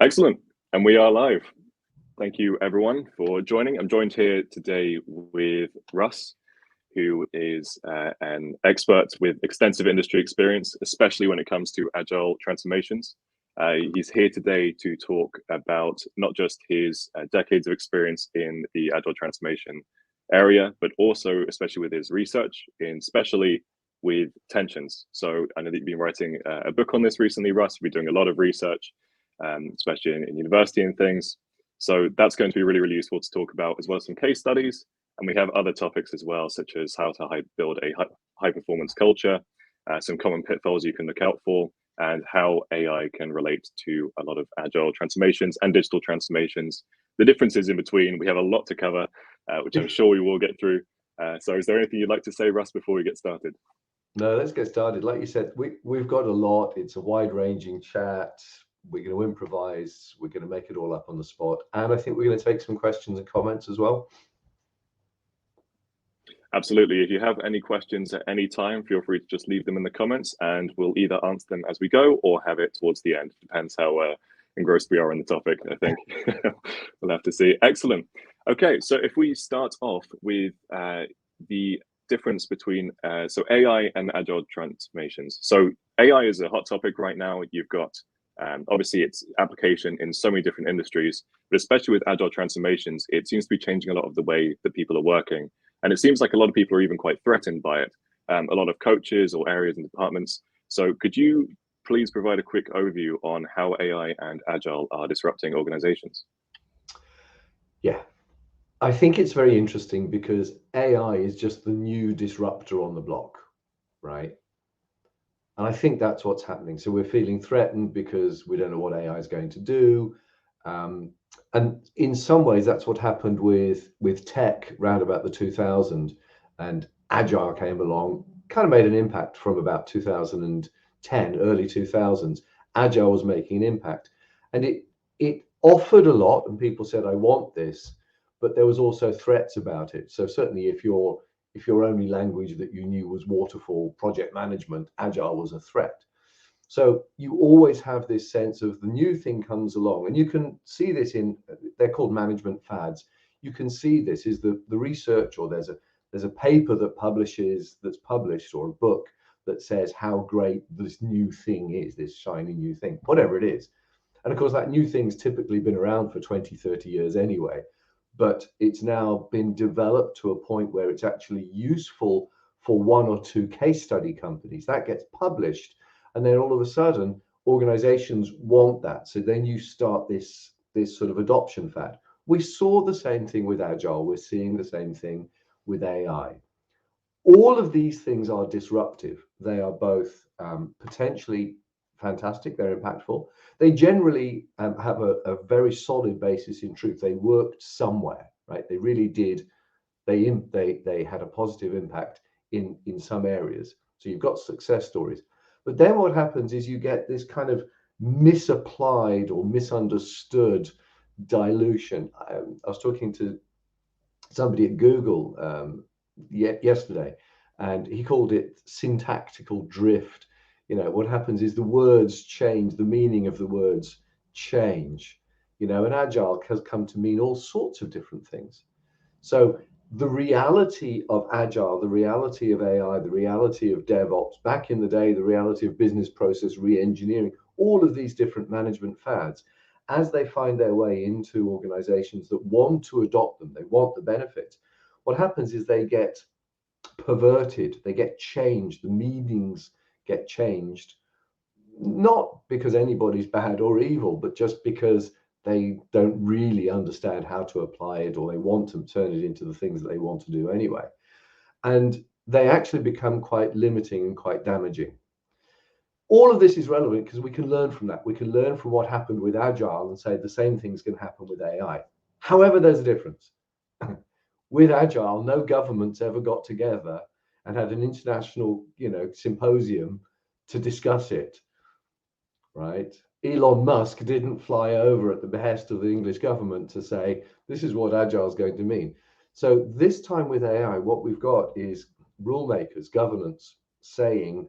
Excellent. And we are live. Thank you, everyone, for joining. I'm joined here today with Russ, who is an expert with extensive industry experience, especially when it comes to agile transformations. He's here today to talk about not just his decades of experience in the agile transformation area, but also especially with his research, especially with tensions. So I know that you've been writing a book on this recently, Russ. You've been doing a lot of research, especially in university and things. So that's going to be really, really useful to talk about, as well as some case studies. And we have other topics as well, such as how to build a high performance culture, some common pitfalls you can look out for, and how AI can relate to a lot of agile transformations and digital transformations. The differences in between, we have a lot to cover, which I'm sure we will get through. So is there anything you'd like to say, Russ, before we get started? No, let's get started. Like you said, we've got a lot. It's a wide-ranging chat. We're going to improvise. We're going to make it all up on the spot. And I think we're going to take some questions and comments as well. Absolutely. If you have any questions at any time, feel free to just leave them in the comments and we'll either answer them as we go or have it towards the end. Depends how engrossed we are in the topic, I think. We'll have to see. Excellent. Okay, so if we start off with the difference between so AI and agile transformations. So AI is a hot topic right now. You've got obviously its application in so many different industries, but especially with agile transformations, it seems to be changing a lot of the way that people are working. And it seems like a lot of people are even quite threatened by it. A lot of coaches or areas and departments. So could you please provide a quick overview on how AI and Agile are disrupting organizations? Yeah, I think it's very interesting because AI is just the new disruptor on the block, right? And I think that's what's happening. So we're feeling threatened because we don't know what AI is going to do. And in some ways, that's what happened with tech round about the 2000s, and Agile came along, kind of made an impact from about 2010, early 2000s. Agile was making an impact, and it offered a lot, and people said, "I want this," but there was also threats about it. So certainly, if your only language that you knew was waterfall project management, Agile was a threat. So you always have this sense of the new thing comes along, and you can see this they're called management fads. You can see this is the research, or there's a paper that's published, or a book that says how great this new thing is, this shiny new thing, whatever it is. And of course, that new thing's typically been around for 20, 30 years anyway, but it's now been developed to a point where it's actually useful for one or two case study companies. That gets published, and then all of a sudden organizations want that. So then you start this sort of adoption fad. We saw the same thing with Agile. We're seeing the same thing with AI. All of these things are disruptive. They are both potentially fantastic. They're impactful. They generally have a very solid basis in truth. They worked somewhere, right? They really did. They had a positive impact in some areas. So you've got success stories. But then what happens is you get this kind of misapplied or misunderstood dilution. I was talking to somebody at Google yesterday, and he called it syntactical drift. What happens is the words change, the meaning of the words change. And Agile has come to mean all sorts of different things. So the reality of Agile, the reality of AI, the reality of DevOps, back in the day, the reality of business process re-engineering, all of these different management fads, as they find their way into organizations that want to adopt them, they want the benefits, what happens is they get perverted, they get changed, the meanings get changed, not because anybody's bad or evil, but just because they don't really understand how to apply it, or they want to turn it into the things that they want to do anyway. And they actually become quite limiting and quite damaging. All of this is relevant because we can learn from that. We can learn from what happened with Agile and say the same thing's going to happen with AI. However, there's a difference. With Agile, no governments ever got together and had an international, symposium to discuss it, right? Elon Musk didn't fly over at the behest of the English government to say, this is what Agile is going to mean. So this time with AI, what we've got is rule makers, governance saying,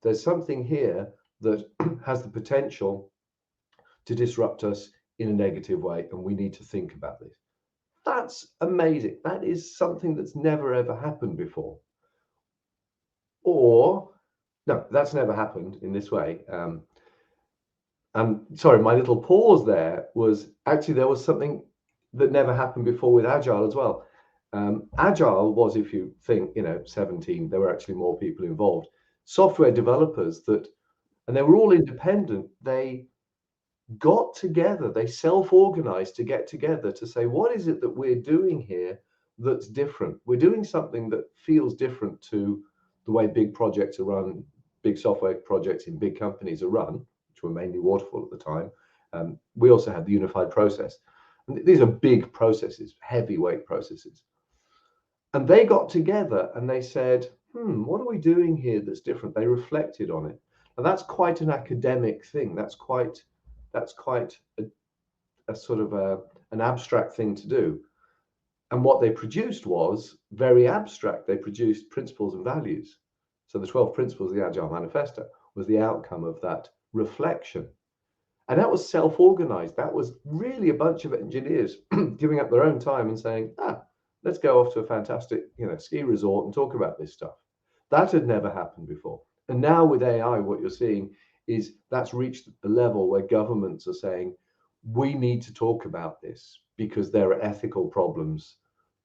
there's something here that has the potential to disrupt us in a negative way, and we need to think about this. That's amazing. That is something that's never ever happened before. Or no, that's never happened in this way. And sorry, my little pause there was actually there was something that never happened before with Agile as well. Agile was, if you think, 17, there were actually more people involved. Software developers and they were all independent. They got together, they self-organized to get together to say, what is it that we're doing here that's different? We're doing something that feels different to the way big projects are run, big software projects in big companies are run, which were mainly waterfall at the time. We also had the unified process. And these are big processes, heavyweight processes. And they got together and they said, what are we doing here that's different? They reflected on it. And that's quite an academic thing. That's quite a sort of an abstract thing to do. And what they produced was very abstract. They produced principles and values. So the 12 principles of the Agile Manifesto was the outcome of that reflection. And that was self-organized. That was really a bunch of engineers giving up their own time and saying, let's go off to a fantastic, ski resort and talk about this stuff. That had never happened before. And now with AI, what you're seeing is that's reached a level where governments are saying, we need to talk about this because there are ethical problems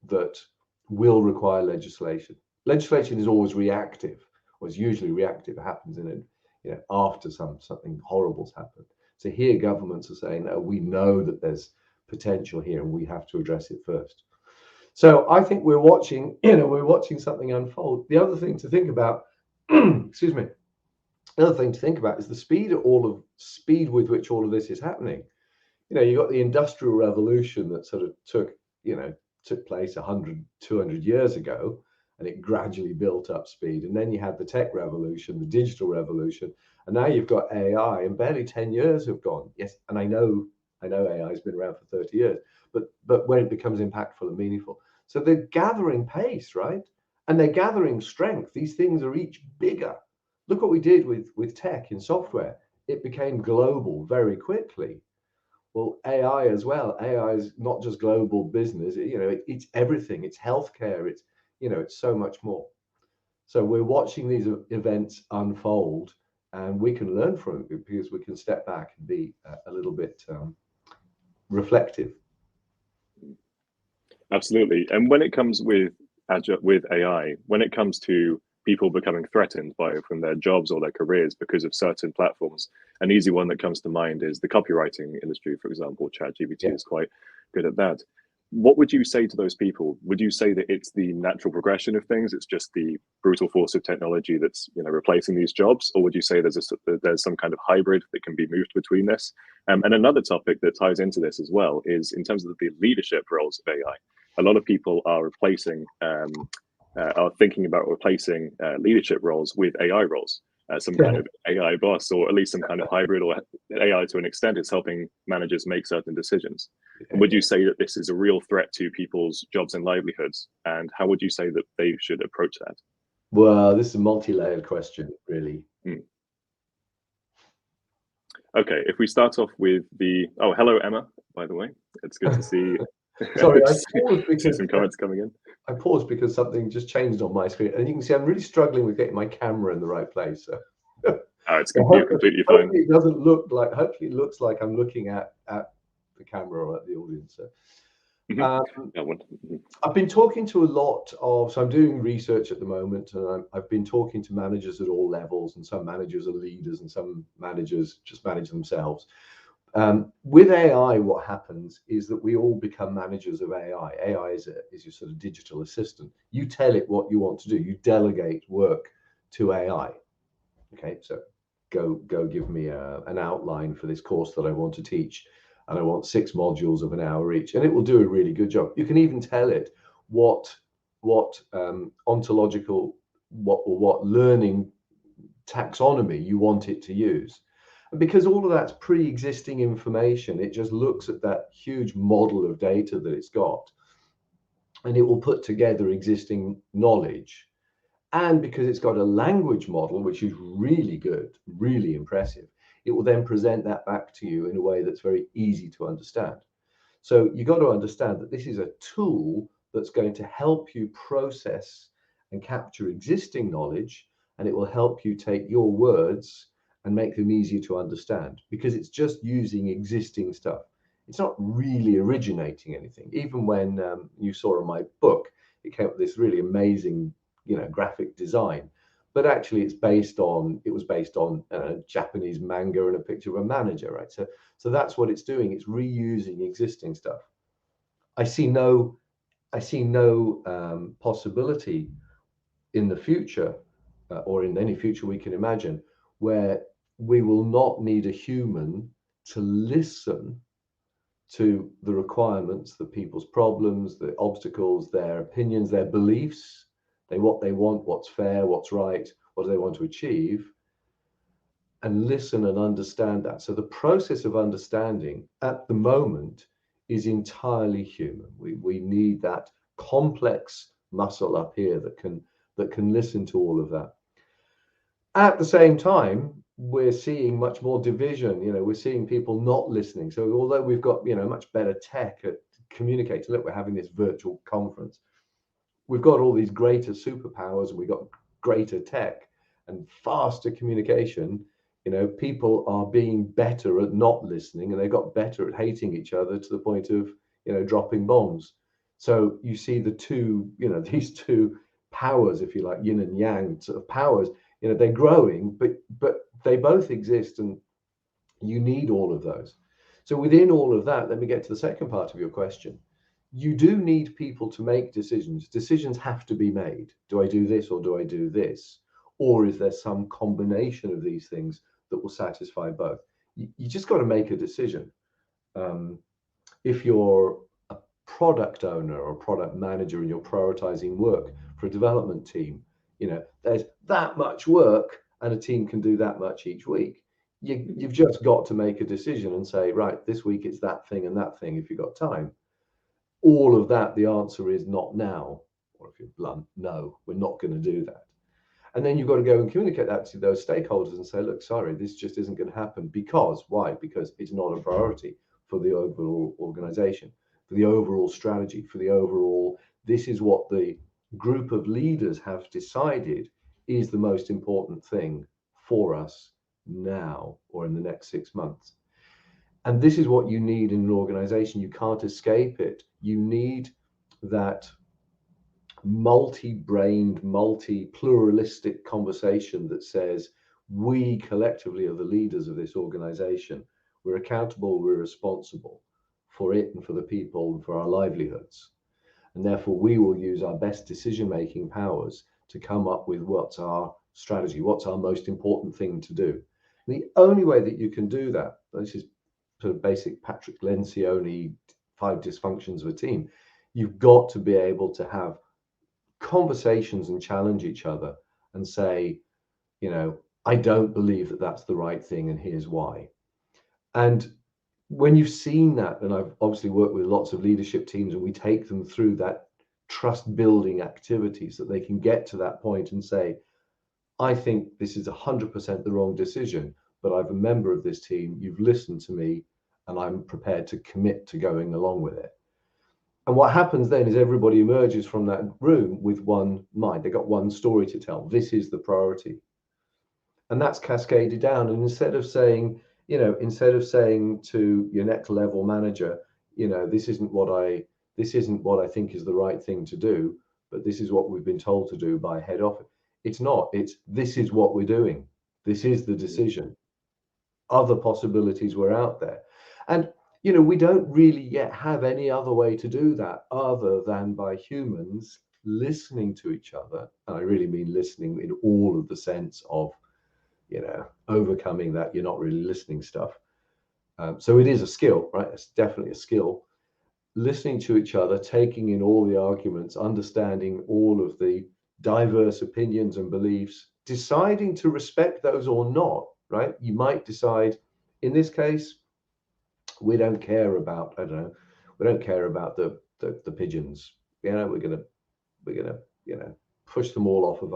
that will require legislation. Legislation is always reactive, or is usually reactive. It happens after something horrible's happened. So here governments are saying, no, we know that there's potential here and we have to address it first. So I think we're watching something unfold. The other thing to think about, excuse me, the other thing to think about is the speed with which all of this is happening. You got the Industrial Revolution that sort of took place 100, 200 years ago, and it gradually built up speed. And then you had the tech revolution, the digital revolution, and now you've got AI, and barely 10 years have gone. Yes, and I know AI has been around for 30 years, but when it becomes impactful and meaningful. So they're gathering pace, right? And they're gathering strength. These things are each bigger. Look what we did with tech in software. It became global very quickly. Well, AI as well. AI is not just global business. It's everything. It's healthcare. It's so much more. So we're watching these events unfold, and we can learn from it because we can step back and be a little bit reflective. Absolutely. And when it comes with AI, when it comes to people becoming threatened from their jobs or their careers because of certain platforms, an easy one that comes to mind is the copywriting industry, for example. ChatGPT is quite good at that. What would you say to those people? Would you say that it's the natural progression of things? It's just the brutal force of technology that's replacing these jobs, or would you say there's some kind of hybrid that can be moved between this? And another topic that ties into this as well is in terms of the leadership roles of AI. A lot of people are thinking about replacing leadership roles with AI roles. Some kind of AI boss, or at least some kind of hybrid, or AI to an extent is helping managers make certain decisions. And would you say that this is a real threat to people's jobs and livelihoods? And how would you say that they should approach that? Well, this is a multi-layered question, really. Okay, if we start off with hello, Emma, by the way. It's good to see. Sorry, I paused because some comments coming in. I paused because something just changed on my screen, and you can see I'm really struggling with getting my camera in the right place. So. It's completely fine. Hopefully it doesn't look like. Hopefully it looks like I'm looking at the camera or at the audience. So. I've been talking to a lot of. So I'm doing research at the moment, and I've been talking to managers at all levels, and some managers are leaders, and some managers just manage themselves. With AI, what happens is that we all become managers of AI. AI is your sort of digital assistant. You tell it what you want to do. You delegate work to AI. Okay, so go give me an outline for this course that I want to teach, and I want 6 modules of an hour each, and it will do a really good job. You can even tell it what ontological, what learning taxonomy you want it to use. And because all of that's pre-existing information, it just looks at that huge model of data that it's got, and it will put together existing knowledge. And because it's got a language model, which is really good, really impressive, it will then present that back to you in a way that's very easy to understand. So you got to understand that this is a tool that's going to help you process and capture existing knowledge, and it will help you take your words and make them easier to understand, because it's just using existing stuff. It's not really originating anything. Even when you saw in my book, it came with this really amazing, graphic design, but actually it was based on Japanese manga and a picture of a manager, right? So that's what it's doing. It's reusing existing stuff. I see no possibility in the future, or in any future we can imagine, where we will not need a human to listen to the requirements, the people's problems, the obstacles, their opinions, their beliefs, what they want, what's fair, what's right, what do they want to achieve, and listen and understand that. So the process of understanding at the moment is entirely human. We need that complex muscle up here that can listen to all of that. At the same time, we're seeing much more division. We're seeing people not listening. So although we've got much better tech at communicating, look, we're having this virtual conference, we've got all these greater superpowers, and we've got greater tech and faster communication. People are being better at not listening, and they got better at hating each other to the point of dropping bombs. So you see the two, these two powers, if you like, yin and yang sort of powers, they're growing, but they both exist, and you need all of those. So within all of that, let me get to the second part of your question. You do need people to make decisions. Decisions have to be made. Do I do this or do I do this? Or is there some combination of these things that will satisfy both? You just got to make a decision. If you're a product owner or product manager and you're prioritizing work for a development team, there's that much work and a team can do that much each week. You've just got to make a decision and say, right, this week it's that thing and that thing if you've got time. All of that, the answer is not now, or if you're blunt, no, we're not going to do that. And then you've got to go and communicate that to those stakeholders and say, look, sorry, this just isn't going to happen. Because why? Because it's not a priority for the overall organization, for the overall strategy, for the overall, this is what the group of leaders have decided is the most important thing for us now or in the next 6 months. And this is what you need in an organization. You can't escape it. You need that multi-brained, multi-pluralistic conversation that says, we collectively are the leaders of this organization. We're accountable, we're responsible for it and for the people and for our livelihoods. And therefore, we will use our best decision-making powers to come up with what's our strategy, what's our most important thing to do. And the only way that you can do that, this is sort of basic Patrick Lencioni 5 dysfunctions of a team, you've got to be able to have conversations and challenge each other and say, I don't believe that that's the right thing and here's why. And when you've seen that, and I've obviously worked with lots of leadership teams, and we take them through that trust building activities that they can get to that point and say, I think this is 100% the wrong decision, but I'm a member of this team, you've listened to me, and I'm prepared to commit to going along with it. And what happens then is everybody emerges from that room with one mind. They got one story to tell. This is the priority. And that's cascaded down. And instead of saying to your next level manager, this isn't what I think is the right thing to do, but this is what we've been told to do by head office. It's not. It's this is what we're doing. This is the decision. Other possibilities were out there. And we don't really yet have any other way to do that other than by humans listening to each other. And I really mean listening in all of the sense of, overcoming that you're not really listening stuff. So it is a skill, right? It's definitely a skill. Listening to each other, taking in all the arguments, understanding all of the diverse opinions and beliefs, deciding to respect those or not, right? You might decide, in this case, we don't care about, we don't care about the pigeons. We're gonna push them all off of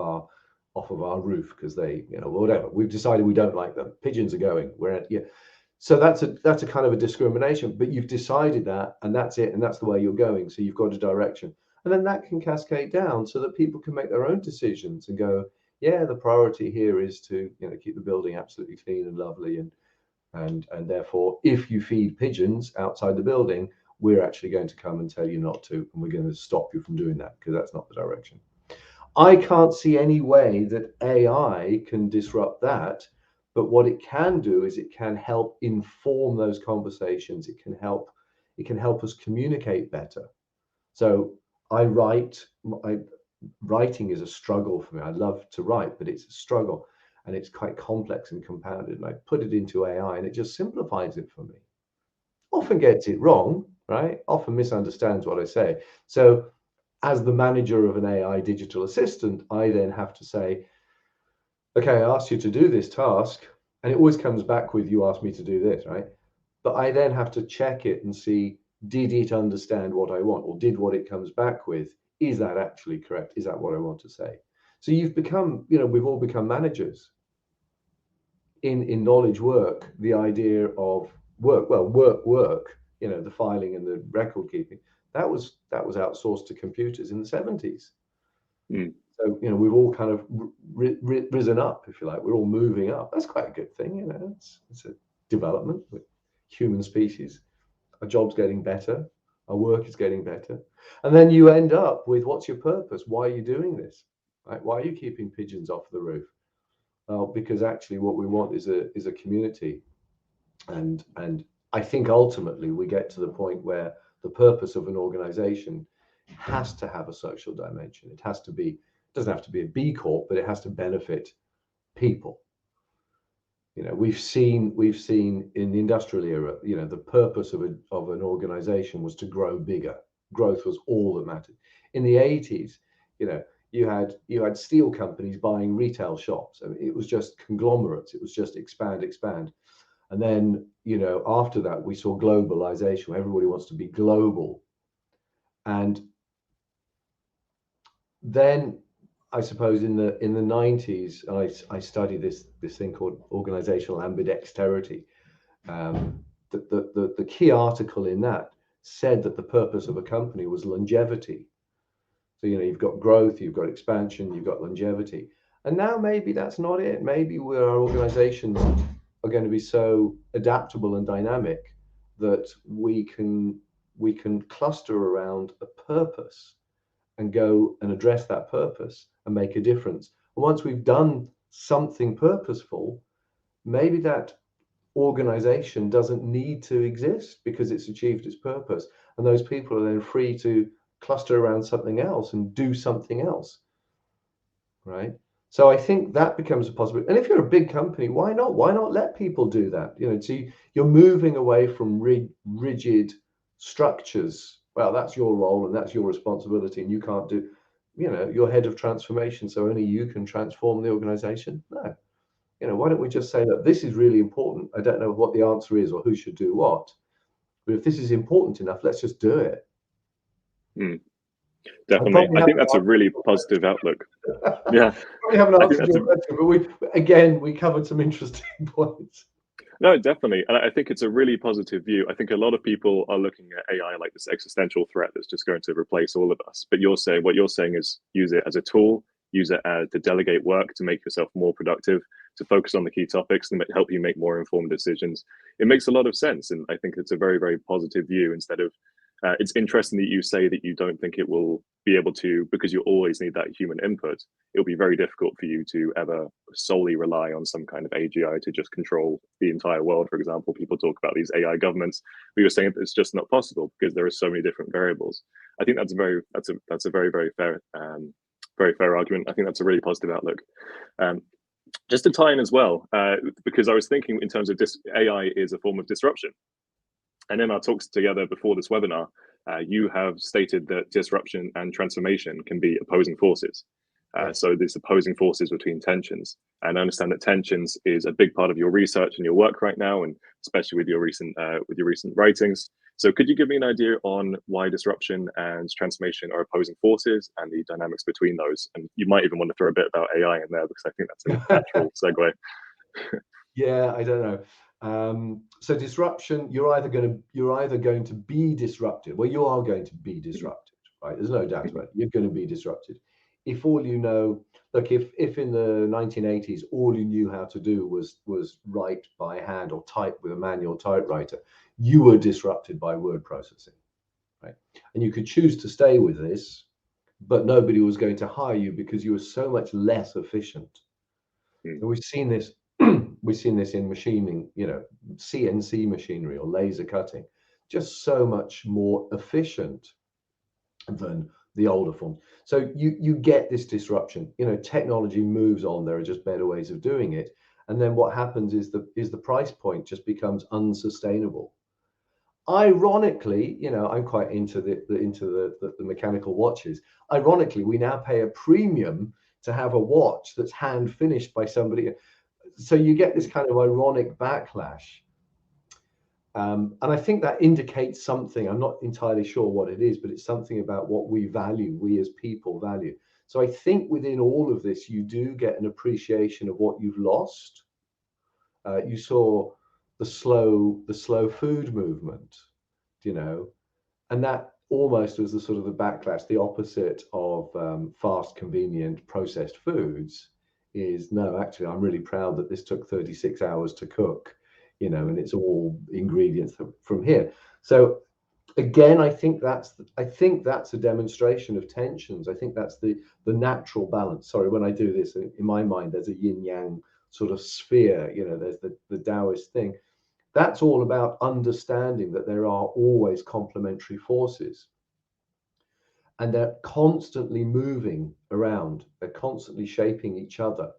off of our roof because they, whatever. We've decided we don't like them. Pigeons are going. So that's a kind of a discrimination, but you've decided that, and that's it, and that's the way you're going. So you've got a direction, and then that can cascade down so that people can make their own decisions and go, yeah, the priority here is to keep the building absolutely clean and lovely, and therefore, if you feed pigeons outside the building, we're actually going to come and tell you not to, and we're going to stop you from doing that because that's not the direction. I can't see any way that AI can disrupt that, but what it can do is it can help inform those conversations. It can help us communicate better. So writing is a struggle for me. I love to write, but it's a struggle, and it's quite complex and compounded. And I put it into AI, and it just simplifies it for me. Often gets it wrong, right? Often misunderstands what I say. So as the manager of an AI digital assistant, I then have to say, okay, I asked you to do this task, and it always comes back with, you asked me to do this, right? But I then have to check it and see, did it understand what I want, or did what it comes back with, is that actually correct? Is that what I want to say? So you've become, we've all become managers in knowledge work. The idea of work, the filing and the record keeping, that was outsourced to computers in the 70s. So we've all kind of risen up, if you like. We're all moving up. That's quite a good thing. It's a development with human species. Our job's getting better, our work is getting better, and then you end up with, what's your purpose? Why are you doing this? Right? Why are you keeping pigeons off the roof? Well, because actually what we want is a community, and I think ultimately we get to the point where the purpose of an organization has to have a social dimension. It doesn't have to be a B Corp, but it has to benefit people. We've seen in the industrial era, the purpose of an organization was to grow bigger. Growth was all that mattered. In the 80s, you had steel companies buying retail shops. I mean, it was just conglomerates. It was just expand. And then, after that, we saw globalization. Everybody wants to be global. And then I suppose in the 90s, I studied this thing called organizational ambidexterity. The key article in that said that the purpose of a company was longevity. So you've got growth, you've got expansion, you've got longevity. And now maybe that's not it. Maybe our organizations are going to be so adaptable and dynamic that we can cluster around a purpose and go and address that purpose and make a difference. And once we've done something purposeful, maybe that organization doesn't need to exist because it's achieved its purpose. And those people are then free to cluster around something else and do something else, right? So I think that becomes a possibility. And if you're a big company, why not? Why not let people do that? So you're moving away from rigid structures. Well, that's your role and that's your responsibility, and you can't do, you're head of transformation, so only you can transform the organization. No. Why don't we just say that this is really important? I don't know what the answer is or who should do what, but if this is important enough, let's just do it. Definitely. I think that's a really positive outlook. Yeah. We haven't answered your question, but we covered some interesting points. No, definitely. And I think it's a really positive view. I think a lot of people are looking at AI like this existential threat that's just going to replace all of us. But what you're saying is use it as a tool, use it to delegate work, to make yourself more productive, to focus on the key topics and help you make more informed decisions. It makes a lot of sense. And I think it's a very, very positive view instead of, it's interesting that you say that you don't think it will be able to, because you always need that human input. It'll be very difficult for you to ever solely rely on some kind of AGI to just control the entire world. For example, people talk about these AI governments. We were saying that it's just not possible because there are so many different variables. I think that's a very, very fair argument. I think that's a really positive outlook. Just to tie in as well, because I was thinking in terms of AI is a form of disruption. And in our talks together before this webinar, you have stated that disruption and transformation can be opposing forces. So these opposing forces between tensions. And I understand that tensions is a big part of your research and your work right now, and especially with your recent writings. So could you give me an idea on why disruption and transformation are opposing forces and the dynamics between those? And you might even want to throw a bit about AI in there because I think that's a natural segue. Yeah, I don't know. So disruption, you're either going to be disrupted. Well, you are going to be disrupted, right? There's no doubt about it. You're going to be disrupted. If all you know, look, if in the 1980s all you knew how to do was write by hand or type with a manual typewriter, you were disrupted by word processing, right? And you could choose to stay with this, but nobody was going to hire you because you were so much less efficient. And we've seen this we've seen this in machining, CNC machinery or laser cutting, just so much more efficient than the older forms. So you get this disruption. Technology moves on. There are just better ways of doing it. And then what happens is the price point just becomes unsustainable. Ironically, I'm quite into the mechanical watches. Ironically, we now pay a premium to have a watch that's hand finished by somebody. So you get this kind of ironic backlash. And I think that indicates something. I'm not entirely sure what it is, but it's something about what we value, we as people value. So I think within all of this, you do get an appreciation of what you've lost. You saw the slow food movement, and that almost was the sort of the backlash, the opposite of fast, convenient, processed foods. Is no, actually, I'm really proud that this took 36 hours to cook, and it's all ingredients from here. So again, I think that's a demonstration of tensions. I think that's the natural balance. Sorry, when I do this, in my mind, there's a yin yang sort of sphere. There's the Taoist thing. That's all about understanding that there are always complementary forces, and they're constantly moving around. They're constantly shaping each other.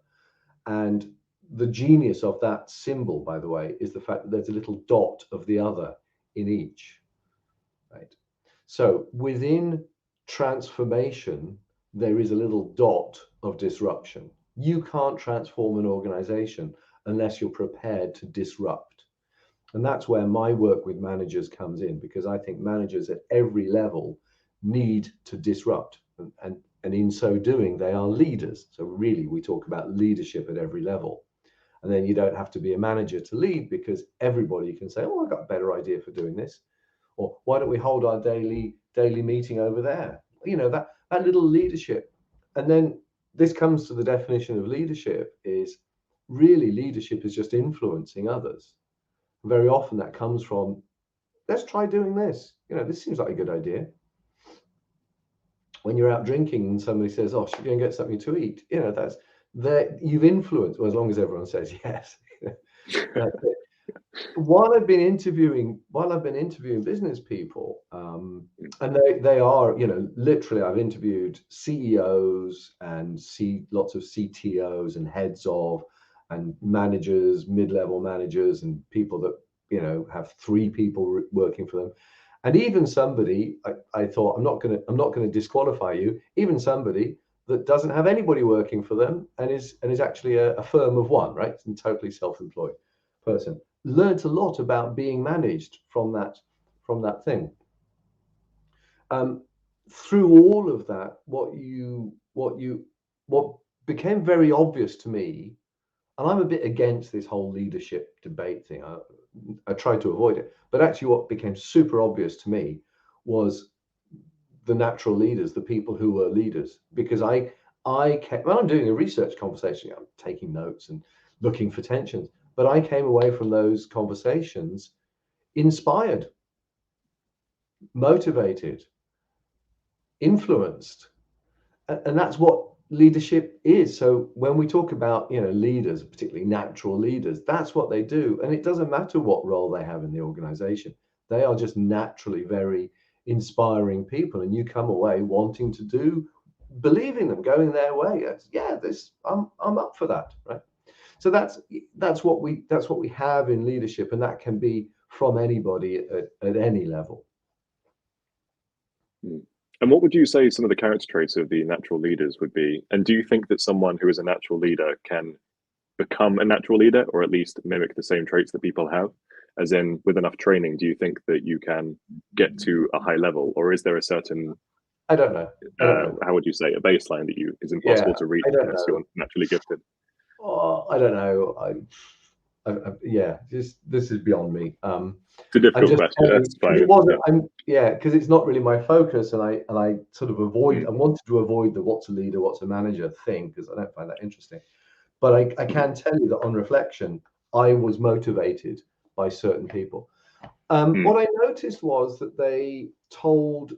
And the genius of that symbol, by the way, is the fact that there's a little dot of the other in each, right? So within transformation, there is a little dot of disruption. You can't transform an organization unless you're prepared to disrupt. And that's where my work with managers comes in, because I think managers at every level need to disrupt. And in so doing, they are leaders. So really, we talk about leadership at every level. And then you don't have to be a manager to lead, because everybody can say, oh, I've got a better idea for doing this. Or why don't we hold our daily meeting over there? That little leadership. And then this comes to the definition of leadership is really leadership is just influencing others. Very often that comes from, let's try doing this. This seems like a good idea. When you're out drinking and somebody says, oh, should we go and get something to eat? That's that you've influenced, well, as long as everyone says yes. That's it. While I've been interviewing business people, and they are, literally, I've interviewed CEOs and lots of CTOs and heads of, and managers, mid-level managers, and people that have 3 people working for them, and even somebody I thought, I'm not going to disqualify you, even somebody that doesn't have anybody working for them and is actually a firm of one, right, and totally self-employed person, learned a lot about being managed from that thing. Through all of that, what became very obvious to me, and I'm a bit against this whole leadership debate thing. I try to avoid it, but actually, what became super obvious to me was the natural leaders, the people who were leaders, because when I'm doing a research conversation, I'm taking notes and looking for tensions, but I came away from those conversations inspired, motivated, influenced, and that's what leadership is. So when we talk about leaders, particularly natural leaders, that's what they do, and it doesn't matter what role they have in the organization. They are just naturally very inspiring people, and you come away wanting to do, believing them, going their way. I'm up for that, right? So that's what we have in leadership, and that can be from anybody at any level. And what would you say some of the character traits of the natural leaders would be? And do you think that someone who is a natural leader can become a natural leader, or at least mimic the same traits that people have? As in, with enough training, do you think that you can get to a high level, or is there a certain, I don't know. I don't know. how would you say, a baseline that is Yeah, impossible to reach I don't unless know. you're naturally gifted? Oh, I don't know. Yeah, this is beyond me. It's a I'm difficult just question. telling That's because fine. it wasn't. Because it's not really my focus, and I sort of avoid. Mm. I wanted to avoid the what's a leader, what's a manager thing because I don't find that interesting. But I can tell you that on reflection, I was motivated by certain people. Mm. What I noticed was that a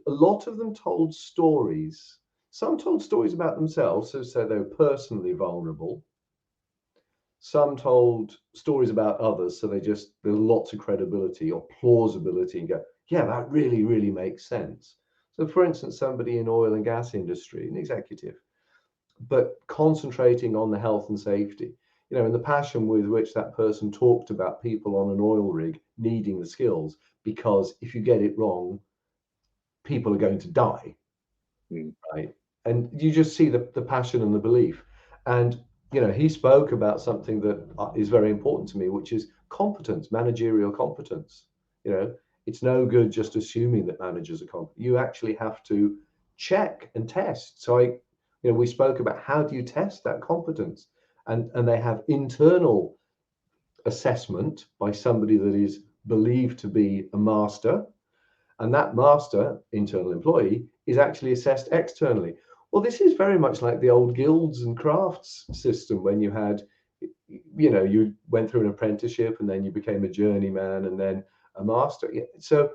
lot of them told stories. Some told stories about themselves, so they were personally vulnerable. Some told stories about others, so there's lots of credibility or plausibility and go, yeah, that really, really makes sense. So for instance, somebody in oil and gas industry, an executive, but concentrating on the health and safety, and the passion with which that person talked about people on an oil rig needing the skills, because if you get it wrong, people are going to die, Mm. right? And you just see the passion and the belief. And he spoke about something that is very important to me, which is competence, managerial competence. It's no good just assuming that managers are competent. You actually have to check and test. So we spoke about how do you test that competence, and they have internal assessment by somebody that is believed to be a master, and that master, internal employee, is actually assessed externally. Well, this is very much like the old guilds and crafts system when you had, you went through an apprenticeship and then you became a journeyman and then a master. So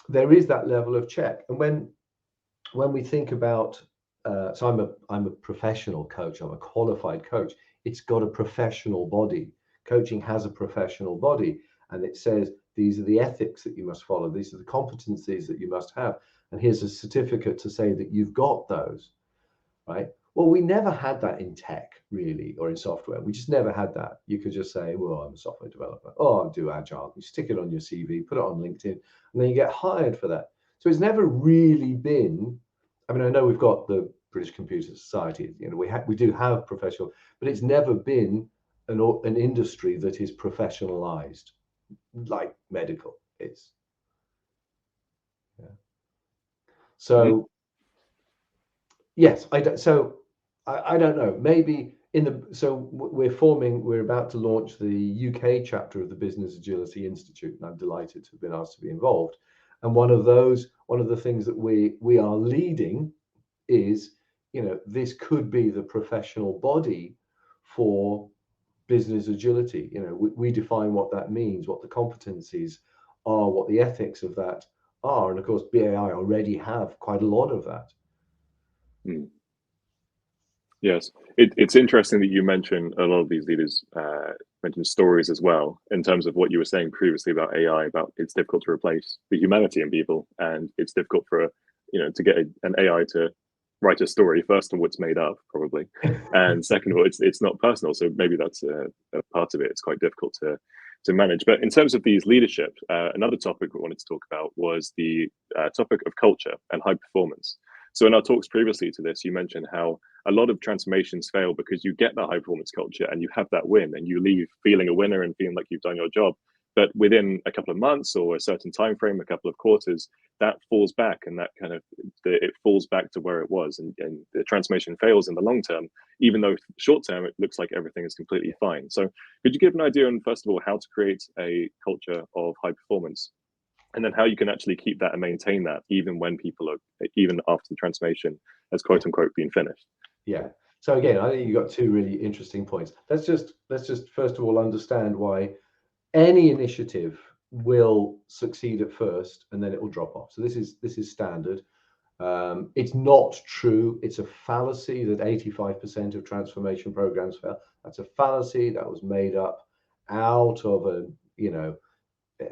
there is that level of check. And when we think about, so I'm a professional coach, I'm a qualified coach. It's got a professional body. Coaching has a professional body, and it says these are the ethics that you must follow. These are the competencies that you must have. And here's a certificate to say that you've got those, right? Well, we never had that in tech, really, or in software. We just never had that. You could just say, well, I'm a software developer. Oh, I do Agile. You stick it on your CV, put it on LinkedIn, and then you get hired for that. So it's never really been, I mean, I know we've got the British Computer Society, we do have professional, but it's never been an industry that is professionalized like medical is. Yeah. Mm. So yes, I don't know. Maybe we're about to launch the UK chapter of the Business Agility Institute, and I'm delighted to have been asked to be involved. And one of the things that we are leading is, this could be the professional body for business agility. We define what that means, what the competencies are, what the ethics of that are, and of course BAI already have quite a lot of that. Mm. Yes, it's interesting that you mention a lot of these leaders mention stories as well, in terms of what you were saying previously about AI, about it's difficult to replace the humanity in people, and it's difficult for to get an AI to write a story. First of all, it's made up probably, and second of all, it's not personal. So maybe that's a part of it. It's quite difficult to manage. But in terms of these leadership, another topic we wanted to talk about was the topic of culture and high performance. So in our talks previously to this, you mentioned how a lot of transformations fail because you get that high performance culture and you have that win and you leave feeling a winner and feeling like you've done your job. But within a couple of months or a certain time frame, a couple of quarters, that falls back, and that kind of it falls back to where it was, and the transformation fails in the long term, even though short term it looks like everything is completely fine. So could you give an idea on, first of all, how to create a culture of high performance, and then how you can actually keep that and maintain that even when people are, even after the transformation has quote unquote been finished? Yeah. So again, I think you got two really interesting points. Let's just first of all understand why any initiative will succeed at first and then it will drop off. So this is standard. It's not true. It's a fallacy that 85% of transformation programs fail. That's a fallacy that was made up out of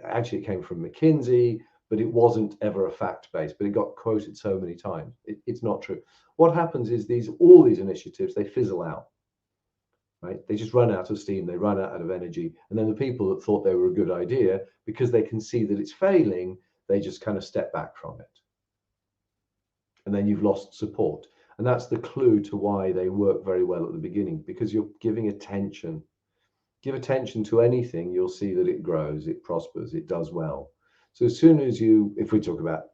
actually it came from McKinsey, but it wasn't ever a fact base, but it got quoted so many times. It's not true. What happens is all these initiatives, they fizzle out, right? They just run out of steam, they run out of energy. And then the people that thought they were a good idea, because they can see that it's failing, they just kind of step back from it. And then you've lost support. And that's the clue to why they work very well at the beginning, because you're giving attention. give attention to anything, you'll see that it grows, it prospers, it does well. So as soon as you, if we talk about,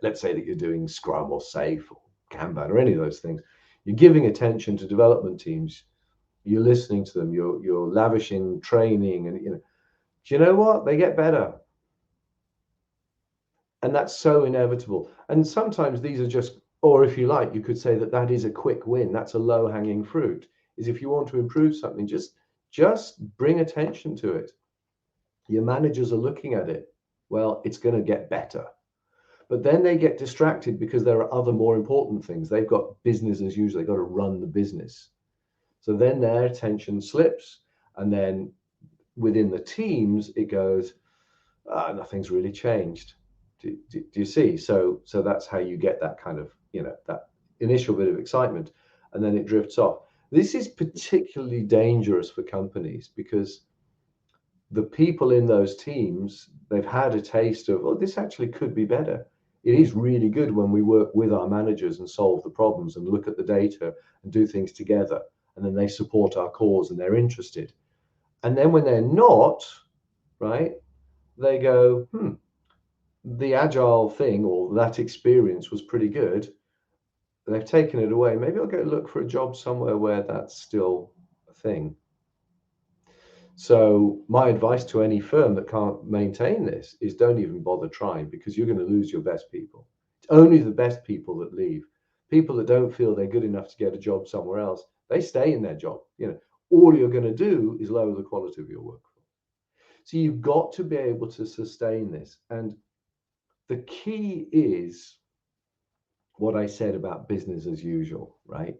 let's say that you're doing Scrum or Safe or Kanban or any of those things, you're giving attention to development teams, you're listening to them, you're lavishing training, and do you know what? They get better. And that's so inevitable. And sometimes these are just, or if you like, you could say that that is a quick win. That's a low hanging fruit. Is if you want to improve something, just bring attention to it. Your managers are looking at it. Well, it's going to get better. But then they get distracted because there are other more important things. They've got business as usual. They've got to run the business. So then their attention slips. And then within the teams, it goes, nothing's really changed. Do you see? So that's how you get that kind of, that initial bit of excitement, and then it drifts off. This is particularly dangerous for companies because the people in those teams, they've had a taste of, oh, this actually could be better. It is really good when we work with our managers and solve the problems and look at the data and do things together. And then they support our cause and they're interested. And then when they're not, right, they go, the agile thing or that experience was pretty good. They've taken it away. Maybe I'll go look for a job somewhere where that's still a thing. So my advice to any firm that can't maintain this is don't even bother trying, because you're going to lose your best people. It's only the best people that leave. People that don't feel they're good enough to get a job somewhere else, they stay in their job. All you're going to do is lower the quality of your work. So you've got to be able to sustain this. And the key is what I said about business as usual, right?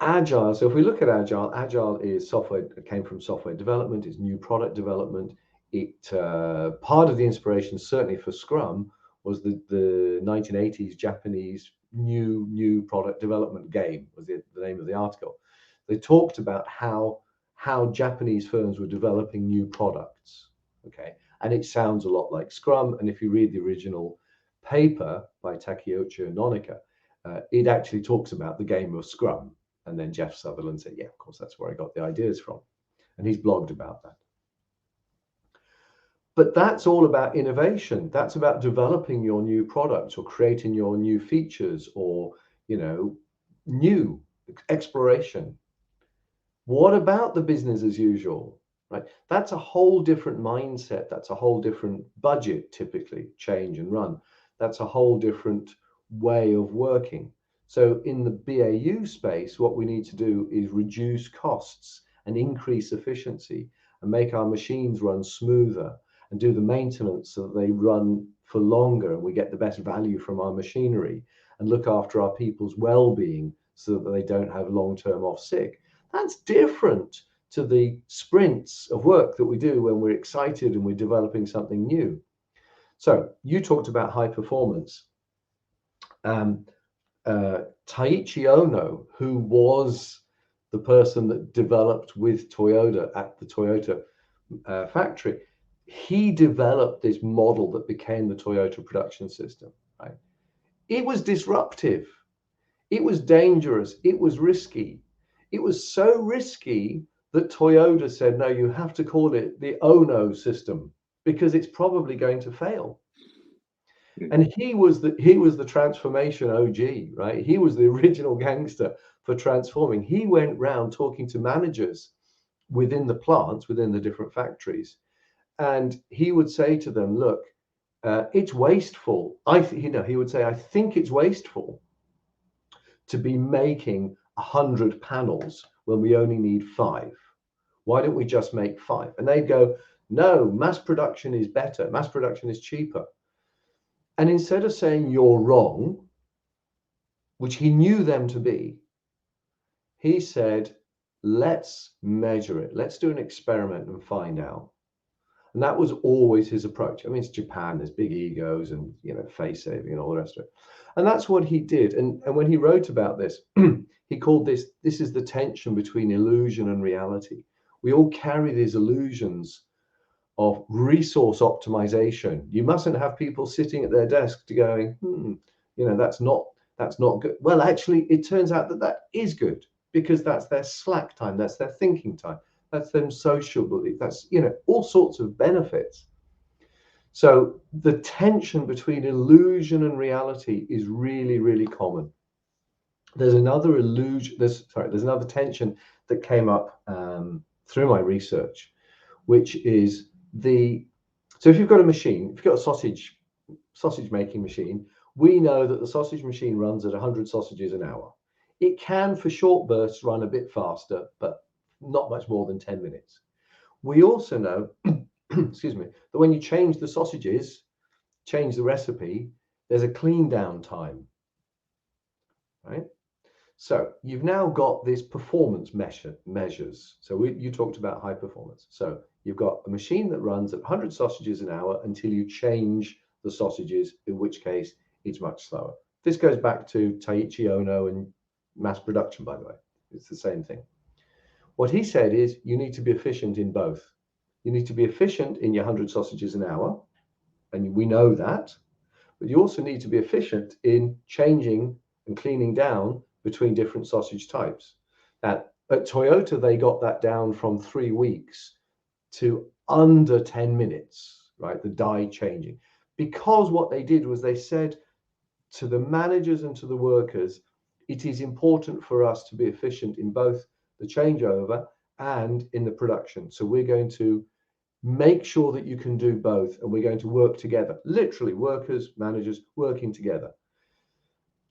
Agile. So if we look at Agile is software. It came from software development. It's new product development. Part of the inspiration, certainly for Scrum, was the 1980s Japanese new product development game. Was the name of the article. They talked about how Japanese firms were developing new products. Okay, and it sounds a lot like Scrum. And if you read the original paper by Takeuchi Nonika, it actually talks about the game of Scrum. And then Jeff Sutherland said, yeah, of course, that's where I got the ideas from. And he's blogged about that. But that's all about innovation. That's about developing your new products or creating your new features or, new exploration. What about the business as usual, right? That's a whole different mindset. That's a whole different budget, typically, change and run. That's a whole different way of working. So in the BAU space, what we need to do is reduce costs and increase efficiency and make our machines run smoother and do the maintenance so that they run for longer and we get the best value from our machinery, and look after our people's well-being so that they don't have long-term off sick. That's different to the sprints of work that we do when we're excited and we're developing something new. So you talked about high performance. Taiichi Ono, who was the person that developed with Toyota at the Toyota factory, he developed this model that became the Toyota production system. Right? It was disruptive. It was dangerous. It was risky. It was so risky that Toyota said, no, you have to call it the Ono system because it's probably going to fail. And he was the transformation OG, right? He was the original gangster for transforming. He went round talking to managers within the plants, within the different factories, and he would say to them, "Look, it's wasteful." He would say, "I think it's wasteful to be making 100 panels when we only need 5. Why don't we just make 5?" And they'd go, "No, mass production is better. Mass production is cheaper." And instead of saying you're wrong, which he knew them to be, he said, let's measure it. Let's do an experiment and find out. And that was always his approach. I mean, it's Japan, there's big egos and, face saving and all the rest of it. And that's what he did. And when he wrote about this, he called this is the tension between illusion and reality. We all carry these illusions of resource optimization. You mustn't have people sitting at their desk to going, that's not good. Well, actually, it turns out that is good because that's their slack time, that's their thinking time, that's then sociable, that's, you know, all sorts of benefits. So the tension between illusion and reality is really, really common. There's another illusion, there's another tension that came up through my research, which is so if you've got a machine, if you've got a sausage making machine, we know that the sausage machine runs at 100 sausages an hour. It can, for short bursts, run a bit faster, but not much more than 10 minutes. We also know, excuse me, that when you change the sausages, change the recipe, there's a clean down time, right? So you've now got this performance measures. So you talked about high performance. So you've got a machine that runs at 100 sausages an hour until you change the sausages, in which case it's much slower. This goes back to Taiichi Ohno and mass production, by the way. It's the same thing. What he said is you need to be efficient in both. You need to be efficient in your 100 sausages an hour, and we know that, but you also need to be efficient in changing and cleaning down between different sausage types. Now, at Toyota, they got that down from 3 weeks to under 10 minutes, right? The die changing. Because what they did was they said to the managers and to the workers, it is important for us to be efficient in both the changeover and in the production. So we're going to make sure that you can do both, and we're going to work together. Literally, workers, managers working together.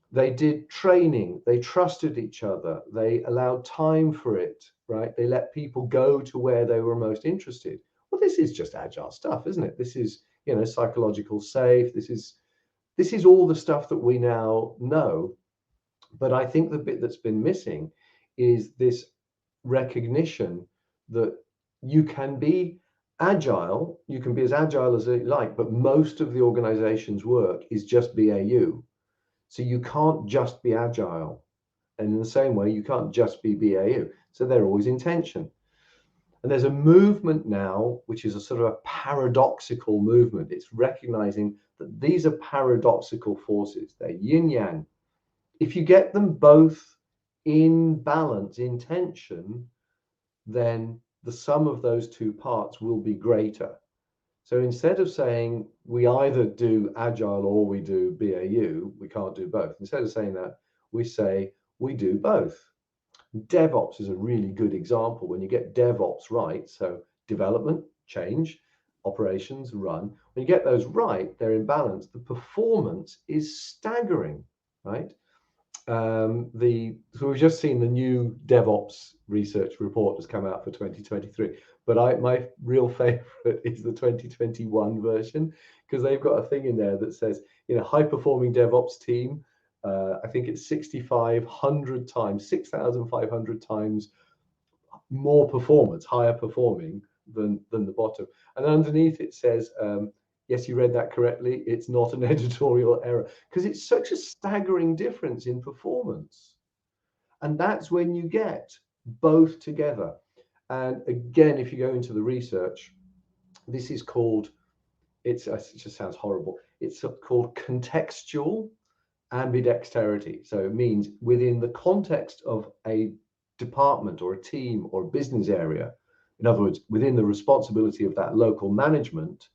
They did training, they trusted each other, they allowed time for it, right? They let people go to where they were most interested. Well, this is just agile stuff, isn't it? This is, you know, psychological safe. This is all the stuff that we now know. But I think the bit that's been missing is this recognition that you can be agile, you can be as agile as you like, but most of the organization's work is just BAU. So you can't just be agile. And in the same way, you can't just be BAU. So they're always in tension. And there's a movement now, which is a sort of a paradoxical movement. It's recognizing that these are paradoxical forces. They're yin yang. If you get them both in balance, in tension, then the sum of those two parts will be greater. So instead of saying we either do agile or we do BAU, we can't do both. Instead of saying that, we say we do both. DevOps is a really good example. When you get DevOps right, so development, change, operations, run, when you get those right, they're in balance, the performance is staggering, right? So we've just seen the new DevOps research report has come out for 2023, but my real favorite is the 2021 version, because they've got a thing in there that says, you know, high performing DevOps team, I think it's 6,500 times more performance, higher performing than the bottom. And underneath it says, yes, you read that correctly. It's not an editorial error, because it's such a staggering difference in performance. And that's when you get both together. And again, if you go into the research, this is called, it just sounds horrible. It's called contextual ambidexterity. So it means within the context of a department or a team or a business area, in other words, within the responsibility of that local management,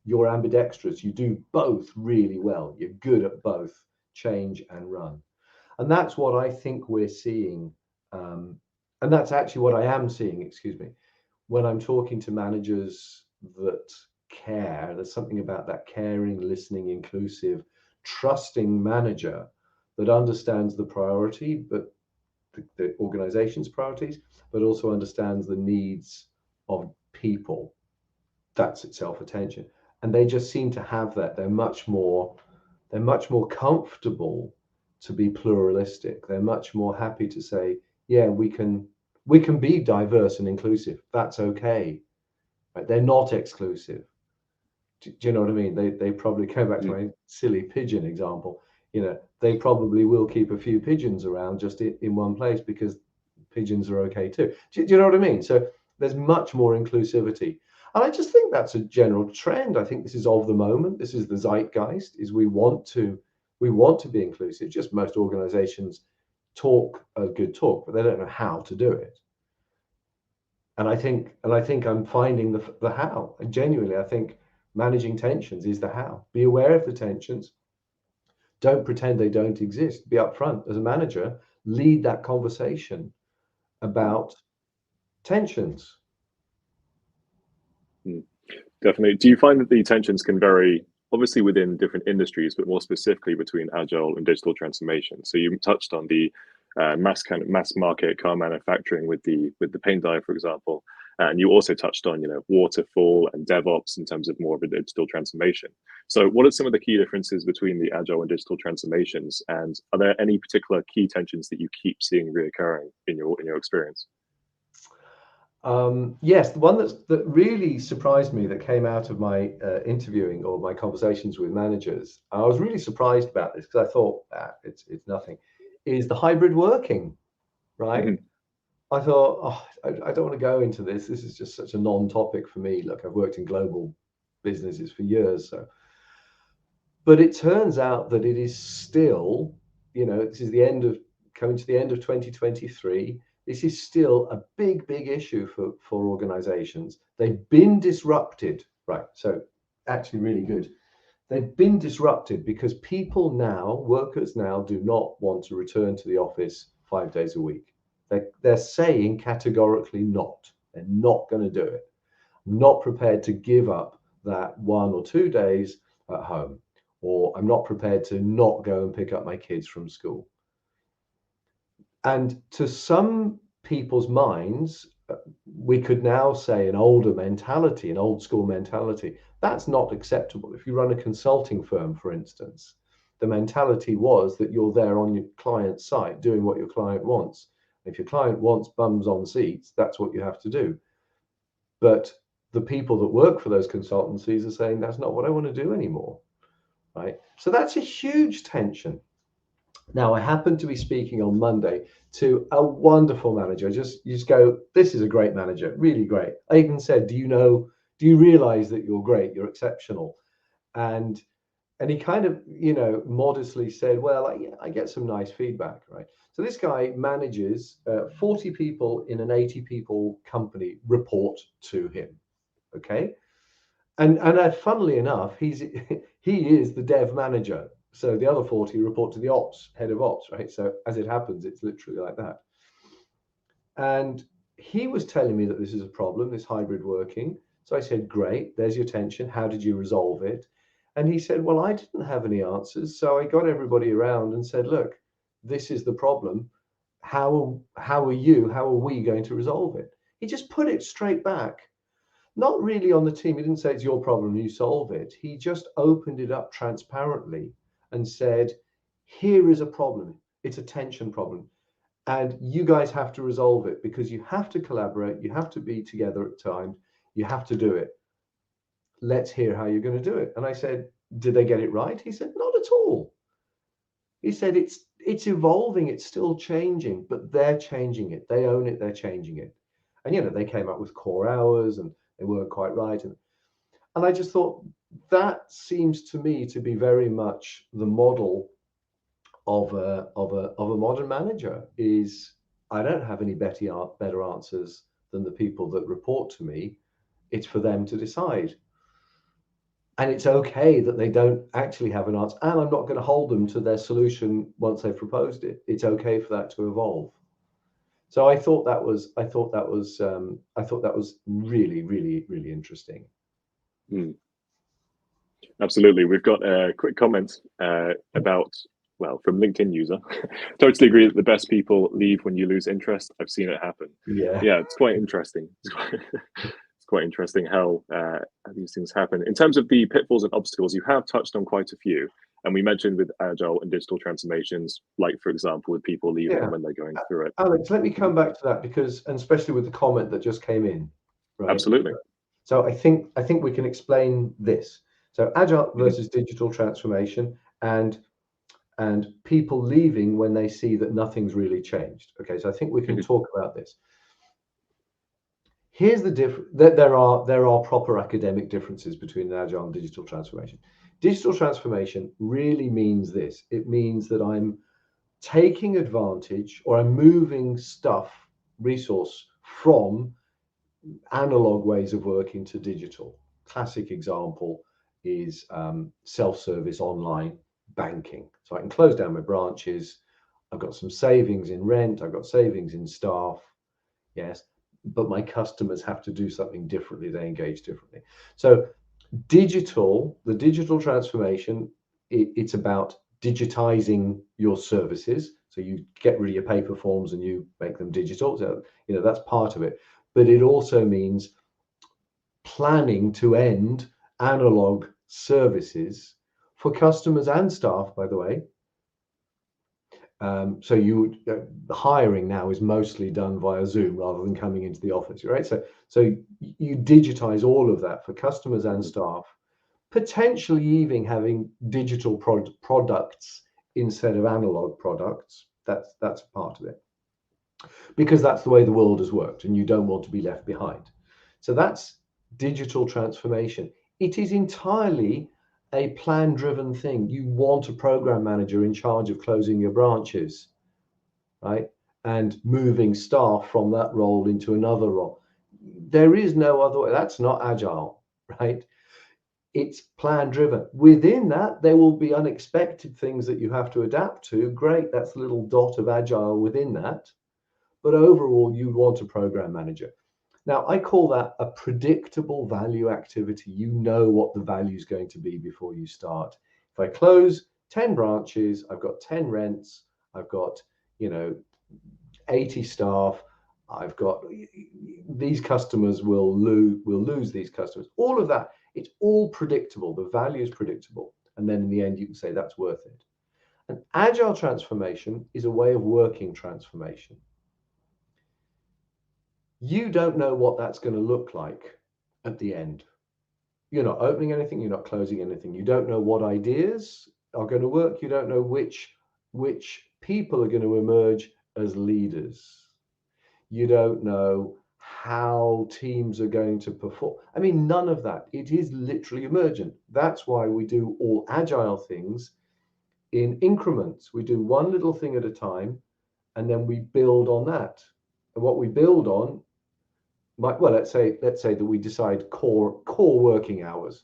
you're ambidextrous. You do both really well. You're good at both change and run. And that's what I think we're seeing. And that's actually what I am seeing, excuse me, when I'm talking to managers that care. There's something about that caring, listening, inclusive, trusting manager that understands the priority, but the organization's priorities, but also understands the needs of people. That's itself attention. And they just seem to have that. They're much more comfortable to be pluralistic. They're much more happy to say, yeah, we can be diverse and inclusive. That's okay. Right? They're not exclusive. Do you know what I mean? They probably go back to my silly pigeon example. You know, they probably will keep a few pigeons around just in one place because pigeons are okay too. Do you know what I mean? So there's much more inclusivity. And I just think that's a general trend. I think this is of the moment. This is the zeitgeist, is we want to be inclusive. Just most organizations talk a good talk, but they don't know how to do it. And I think I'm finding the how. And genuinely, I think managing tensions is the how. Be aware of the tensions. Don't pretend they don't exist. Be upfront as a manager. Lead that conversation Mm, about tensions. mm. Definitely. Do you find that the tensions can vary, obviously within different industries, but more specifically between agile and digital transformation? So you touched on the mass market car manufacturing with the paint dye, for example, and you also touched on waterfall and DevOps in terms of more of a digital transformation. So what are some of the key differences between the agile and digital transformations, and are there any particular key tensions that you keep seeing reoccurring in your experience? Yes, the one that really surprised me that came out of my interviewing or my conversations with managers, I was really surprised about this because I thought it's nothing, is the hybrid working, right? Mhm. I thought, oh, I don't want to go into this. This is just such a non-topic for me. Look, I've worked in global businesses for years, so. But it turns out that it is still, this is the end of coming to the end of 2023. This is still a big issue for organizations. They've been disrupted, right? So actually really good. They've been disrupted because people now, workers now, do not want to return to the office 5 days a week. They're saying categorically not. They're not going to do it. Not prepared to give up that 1 or 2 days at home, or I'm not prepared to not go and pick up my kids from school. And to some people's minds, we could now say an older mentality, an old school mentality, that's not acceptable. If you run a consulting firm, for instance, the mentality was that you're there on your client's site doing what your client wants. If your client wants bums on seats, that's what you have to do. But the people that work for those consultancies are saying that's not what I want to do anymore, right? So that's a huge tension. Now, I happened to be speaking on Monday to a wonderful manager. You just go, this is a great manager, really great. I even said, do you realize that you're great, you're exceptional? And and he kind of, modestly said, well, I get some nice feedback, right? So this guy manages 40 people in an 80 people company report to him, okay? And funnily enough, he is the dev manager. So the other 40 report to the ops, head of ops, right? So as it happens, it's literally like that. And he was telling me that this is a problem, this hybrid working. So I said, great, there's your tension. How did you resolve it? And he said, well, I didn't have any answers. So I got everybody around and said, look, this is the problem. How are we going to resolve it? He just put it straight back, not really on the team. He didn't say it's your problem, you solve it. He just opened it up transparently and said, here is a problem. It's a tension problem. And you guys have to resolve it because you have to collaborate. You have to be together at times. You have to do it. Let's hear how you're going to do it. And I said, did they get it right? He said, not at all. He said, it's evolving. It's still changing, but they're changing it. They own it. They're changing it. And, they came up with core hours and they weren't quite right. And I just thought that seems to me to be very much the model of a modern manager. Is I don't have any better answers than the people that report to me. It's for them to decide. And it's okay that they don't actually have an answer. And I'm not going to hold them to their solution once they've proposed it. It's okay for that to evolve. So I thought that was really interesting. Mm. Absolutely. We've got a quick comment about, well, from LinkedIn user. Totally agree that the best people leave when you lose interest. I've seen it happen. Yeah. Yeah, it's quite interesting. It's quite interesting how these things happen. In terms of the pitfalls and obstacles, you have touched on quite a few. And we mentioned with agile and digital transformations, like, for example, with people leaving Yeah. when they're going through it. Alex, let me come back to that because, and especially with the comment that just came in, right? Absolutely. So I think we can explain this. So agile Mhm. versus digital transformation and people leaving when they see that nothing's really changed. Okay, so I think we can Mhm. talk about this. Here's the difference. There are proper academic differences between an agile and digital transformation. Digital transformation really means this. It means that I'm taking advantage or I'm moving stuff, resource from analog ways of working to digital. Classic example is self-service online banking. So I can close down my branches. I've got some savings in rent. I've got savings in staff. Yes, but my customers have to do something differently. They engage differently. So the digital transformation, it's about digitizing your services. So you get rid of your paper forms and you make them digital. So, that's part of it. But it also means planning to end analog services for customers and staff, by the way. So hiring now is mostly done via Zoom rather than coming into the office, right? So you digitize all of that for customers and staff, potentially even having digital products instead of analog products. That's part of it, because that's the way the world has worked, and you don't want to be left behind. So that's digital transformation. It is entirely a plan-driven thing. You want a program manager in charge of closing your branches, right? And moving staff from that role into another role. There is no other way. That's not agile, right? It's plan-driven. Within that, there will be unexpected things that you have to adapt to. Great, that's a little dot of agile within that. But overall, you want a program manager. Now, I call that a predictable value activity. You know what the value is going to be before you start. If I close 10 branches, I've got 10 rents, I've got, 80 staff, I've got these customers will lose these customers. All of that, it's all predictable. The value is predictable. And then in the end, you can say that's worth it. An agile transformation is a way of working transformation. You don't know what that's going to look like at the end. You're not opening anything, you're not closing anything. You don't know what ideas are going to work. You don't know which people are going to emerge as leaders. You don't know how teams are going to perform. I mean, none of that. It is literally emergent. That's why we do all agile things in increments. We do one little thing at a time, and then we build on that. And what we build on, let's say that we decide core working hours.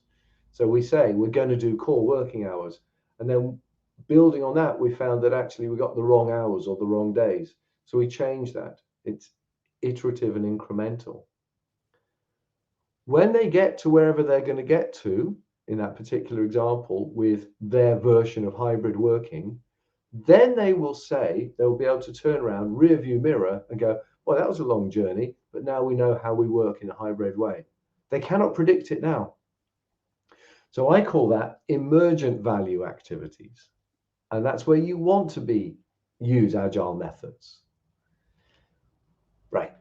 So we say we're going to do core working hours, and then building on that, we found that actually we got the wrong hours or the wrong days. So we change that. It's iterative and incremental. When they get to wherever they're going to get to, in that particular example, with their version of hybrid working, then they will say, they'll be able to turn around, rear view mirror, and go, well, that was a long journey, but now we know how we work in a hybrid way. They cannot predict it now. So I call that emergent value activities. And that's where you want to use agile methods. Right.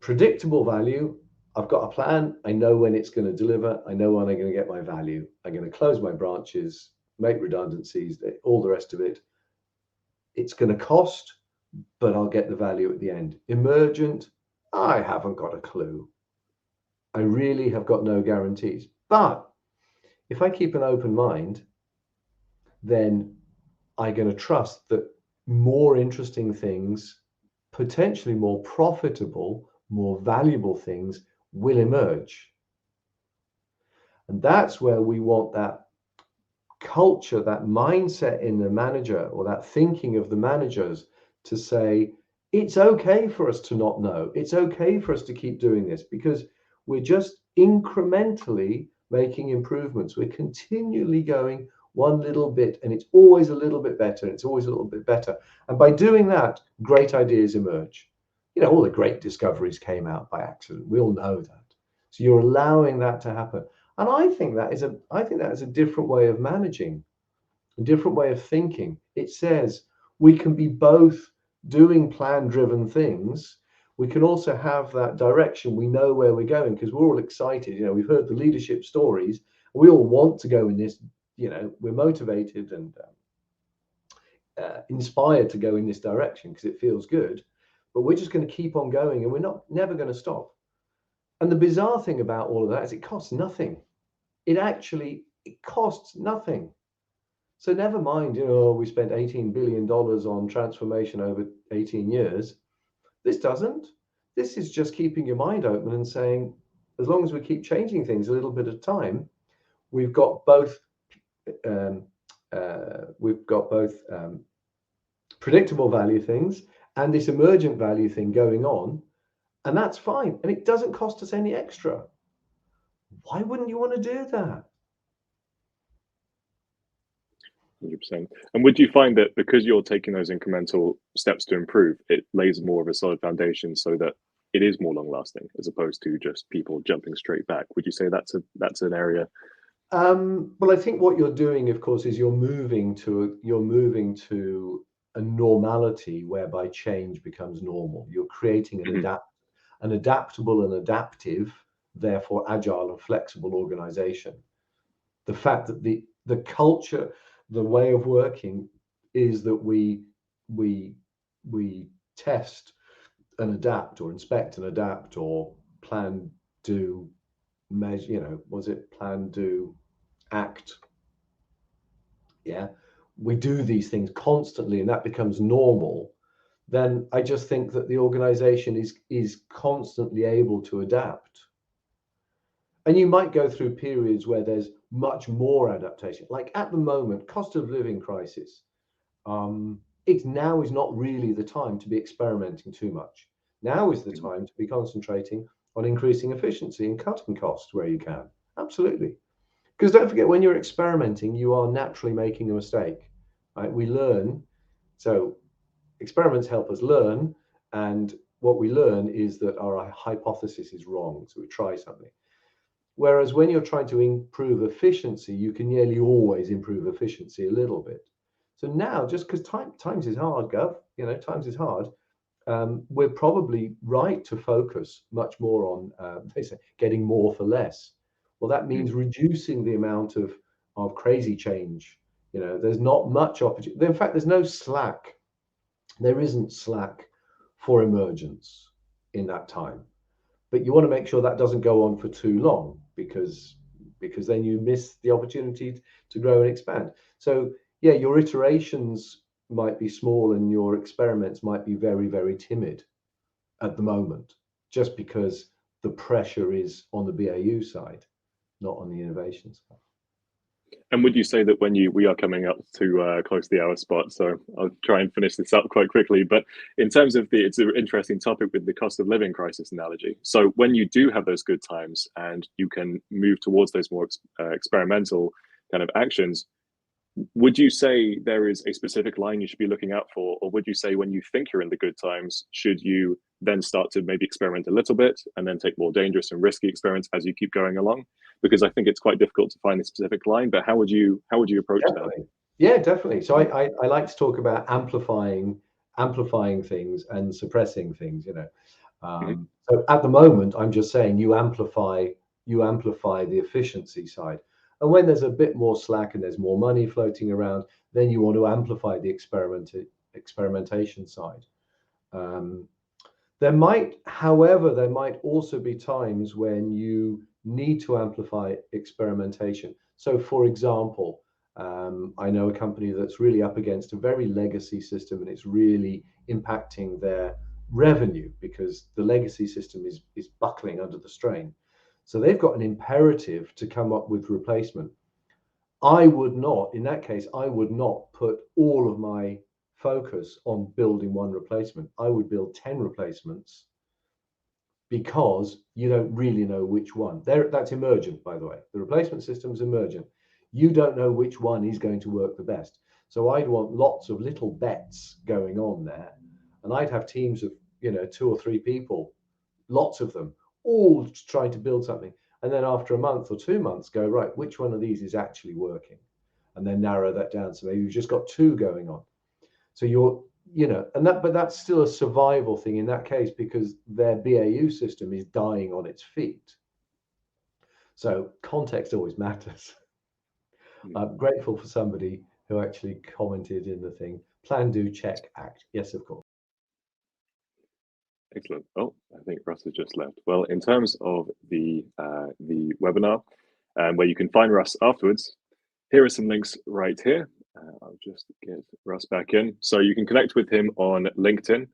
Predictable value. I've got a plan. I know when it's going to deliver. I know when I'm going to get my value. I'm going to close my branches, make redundancies, all the rest of it. It's going to cost, but I'll get the value at the end. Emergent, I haven't got a clue. I really have got no guarantees. But if I keep an open mind, then I'm going to trust that more interesting things, potentially more profitable, more valuable things will emerge. And that's where we want that culture, that mindset in the manager, or that thinking of the managers, to say, it's okay for us to not know. It's okay for us to keep doing this, because we're just incrementally making improvements. We're continually going one little bit, and it's always a little bit better. It's always a little bit better. And by doing that, great ideas emerge. All the great discoveries came out by accident. We all know that. So you're allowing that to happen. And I think that is a different way of managing, a different way of thinking. It says we can be both doing plan-driven things. We can also have that direction. We know where we're going because we're all excited. We've heard the leadership stories. We all want to go in this. We're motivated and inspired to go in this direction because it feels good. But we're just going to keep on going, and we're never going to stop. And the bizarre thing about all of that is it costs nothing. It costs nothing. So never mind, we spent $18 billion on transformation over 18 years. This doesn't. This is just keeping your mind open and saying, as long as we keep changing things a little bit at a time, we've got both predictable value things and this emergent value thing going on, and that's fine. And it doesn't cost us any extra. Why wouldn't you want to do that? 100%. And would you find that because you're taking those incremental steps to improve, it lays more of a solid foundation so that it is more long lasting as opposed to just people jumping straight back? Would you say that's an area? Well, I think what you're doing, of course, is you're moving to a normality whereby change becomes normal. You're creating an adaptable and adaptive, therefore agile and flexible organization. The fact that the culture, the way of working, is that we test and adapt, or inspect and adapt, or plan, do, measure. Was it plan, do, act? Yeah, we do these things constantly, and that becomes normal. Then I just think that the organization is constantly able to adapt. And you might go through periods where there's much more adaptation. Like at the moment, cost of living crisis. Now is not really the time to be experimenting too much. Now is the time to be concentrating on increasing efficiency and cutting costs where you can. Absolutely. Because don't forget, when you're experimenting, you are naturally making a mistake. Right? We learn. So experiments help us learn. And what we learn is that our hypothesis is wrong. So we try something. Whereas when you're trying to improve efficiency, you can nearly always improve efficiency a little bit. So now, just because times is hard, Gov, times is hard, we're probably right to focus much more on, they say, getting more for less. Well, that means reducing the amount of crazy change. There's not much opportunity. In fact, there's no slack. There isn't slack for emergence in that time. But you want to make sure that doesn't go on for too long, because then you miss the opportunity to grow and expand. So yeah, your iterations might be small and your experiments might be very, very timid at the moment, just because the pressure is on the BAU side, not on the innovation side. And would you say that when we are coming up to close to the hour spot, so I'll try and finish this up quite quickly, but in terms of it's an interesting topic with the cost of living crisis analogy. So when you do have those good times and you can move towards those more experimental kind of actions, would you say there is a specific line you should be looking out for? Or would you say when you think you're in the good times, should you then start to maybe experiment a little bit and then take more dangerous and risky experiments as you keep going along? Because I think it's quite difficult to find a specific line, but how would you approach that? Yeah, definitely. So I like to talk about amplifying things and suppressing things, So at the moment, I'm just saying you amplify the efficiency side. And when there's a bit more slack and there's more money floating around, then you want to amplify the experimentation side. There might also be times when you need to amplify experimentation. So for example, I know a company that's really up against a very legacy system, and it's really impacting their revenue because the legacy system is buckling under the strain. So they've got an imperative to come up with replacement. In that case, I would not put all of my focus on building one replacement. I would build 10 replacements, because you don't really know which one. That's emergent, by the way. The replacement system is emergent. You don't know which one is going to work the best. So I'd want lots of little bets going on there. And I'd have teams of 2 or 3 people, lots of them, all trying to build something. And then after a month or 2 months, go, right, which one of these is actually working? And then narrow that down. So maybe you've just got 2 going on. So but that's still a survival thing in that case, because their BAU system is dying on its feet. So context always matters. I'm grateful for somebody who actually commented in the thing, plan, do, check, act. Yes, of course. Excellent. Oh, I think Russ has just left. Well, in terms of the webinar, where you can find Russ afterwards, here are some links right here. I'll just get Russ back in. So you can connect with him on LinkedIn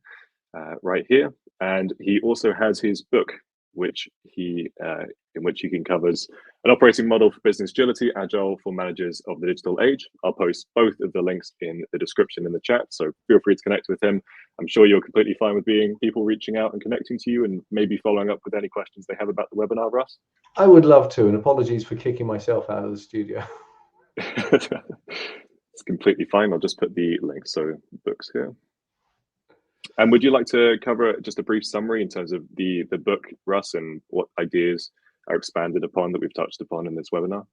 right here. And he also has his book, which in which he covers an operating model for business agility, agile for managers of the digital age. I'll post both of the links in the description in the chat, so feel free to connect with him. I'm sure you're completely fine with people reaching out and connecting to you and maybe following up with any questions they have about the webinar, Russ. I would love to, and apologies for kicking myself out of the studio. It's completely fine. I'll just put the link, so books here. And would you like to cover just a brief summary in terms of the book, Russ, and what ideas are expanded upon that we've touched upon in this webinar?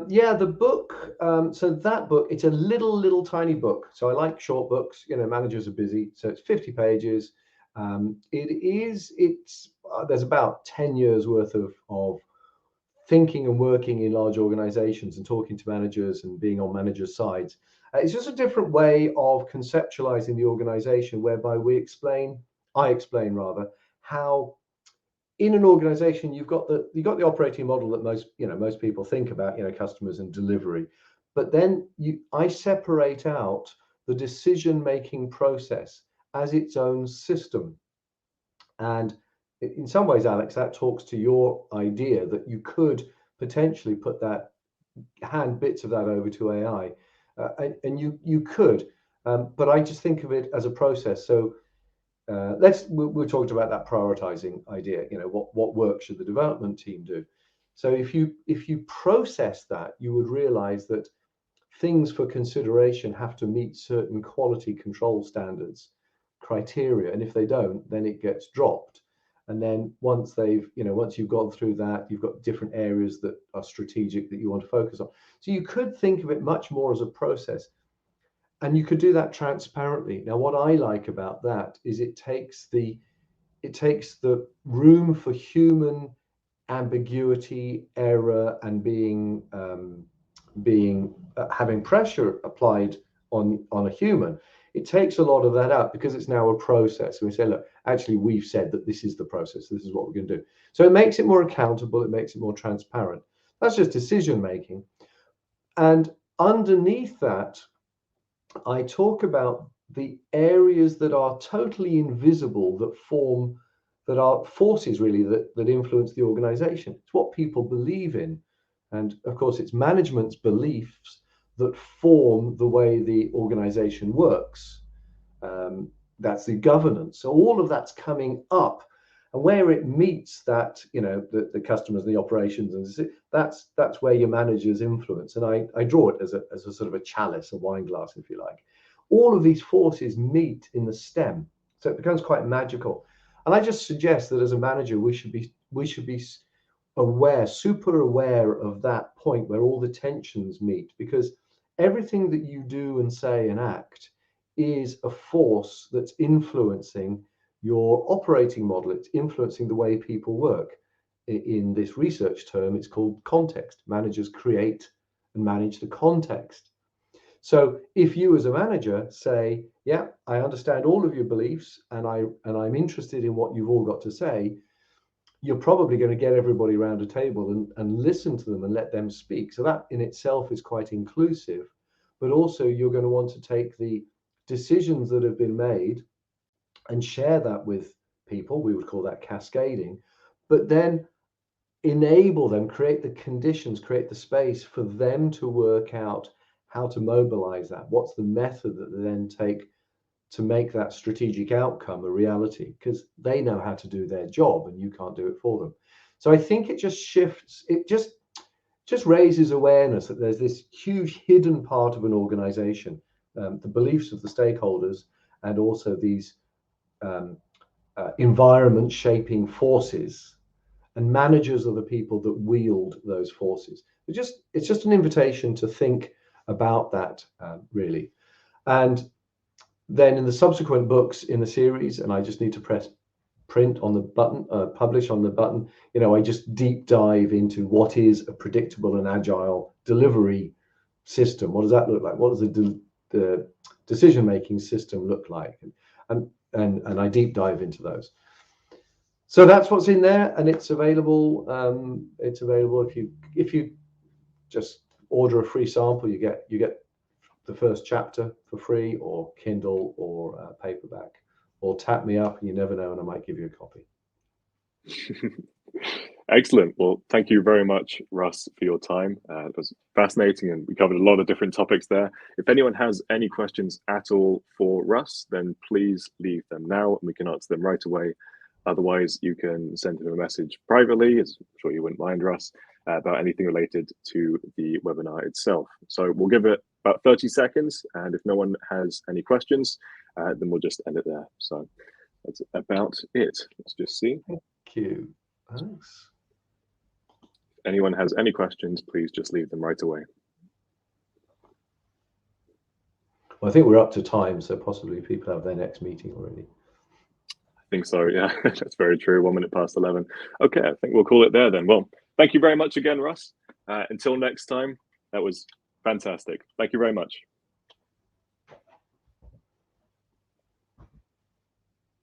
Yeah, the book. So that book, it's a little tiny book. So I like short books. You know, managers are busy, so it's 50 pages. There's about 10 years worth of thinking and working in large organizations and talking to managers and being on managers' sides. It's just a different way of conceptualizing the organization, whereby I explain rather, how in an organization you've got the operating model that most people think about, customers and delivery. But then I separate out the decision-making process as its own system. And in some ways, Alex, that talks to your idea that you could potentially hand bits of that over to AI, and you could, but I just think of it as a process. So we talked about that prioritizing idea. What work should the development team do? So if you process that, you would realize that things for consideration have to meet certain quality control standards criteria, and if they don't, then it gets dropped. And then once you've gone through that, you've got different areas that are strategic that you want to focus on. So you could think of it much more as a process, and you could do that transparently. Now, what I like about that is it takes the room for human ambiguity, error, and having pressure applied on a human. It takes a lot of that out because it's now a process. We say, look, actually, we've said that this is the process. This is what we're going to do. So it makes it more accountable. It makes it more transparent. That's just decision making. And underneath that, I talk about the areas that are totally invisible, that are forces really that influence the organization. It's what people believe in. And of course, it's management's beliefs that form the way the organization works. That's the governance. So all of that's coming up, and where it meets that, the customers, the operations, and that's where your managers influence. And I draw it as a sort of a chalice, a wine glass, if you like. All of these forces meet in the stem, so it becomes quite magical. And I just suggest that as a manager, we should be super aware of that point where all the tensions meet, because everything that you do and say and act is a force that's influencing your operating model. It's influencing the way people work. In this research term, it's called context. Managers create and manage the context. So if you as a manager say, yeah, I understand all of your beliefs and I'm interested in what you've all got to say, you're probably going to get everybody around a table and listen to them and let them speak. So that in itself is quite inclusive, but also you're going to want to take the decisions that have been made and share that with people. We would call that cascading, but then enable them, create the conditions, create the space for them to work out how to mobilize that. What's the method that they then take to make that strategic outcome a reality, because they know how to do their job and you can't do it for them. So I think it just shifts, it just raises awareness that there's this huge hidden part of an organization, the beliefs of the stakeholders, and also these environment shaping forces, and managers are the people that wield those forces. It's just an invitation to think about that, really. And then in the subsequent books in the series, and I just need to press print on the button, publish on the button, I just deep dive into what is a predictable and agile delivery system. What does that look like? What does the decision-making system look like? And I deep dive into those. So that's what's in there, and it's available. It's available if you just order a free sample. You get the first chapter for free, or Kindle, or paperback, or tap me up. You never know, and I might give you a copy. Excellent. Well, thank you very much, Russ, for your time. It was fascinating, and we covered a lot of different topics there. If anyone has any questions at all for Russ, then please leave them now, and we can answer them right away. Otherwise, you can send him a message privately, as I'm sure you wouldn't mind, Russ, about anything related to the webinar itself. So we'll give it about 30 seconds, and if no one has any questions, then we'll just end it there. So that's about it. Let's just see. Thank you. Thanks. If anyone has any questions, please just leave them right away. Well, I think we're up to time, so possibly people have their next meeting already. I think so, yeah, that's very true. 1 minute past 11. Okay, I think we'll call it there then. Well, thank you very much again, Russ. Until next time, that was fantastic. Thank you very much.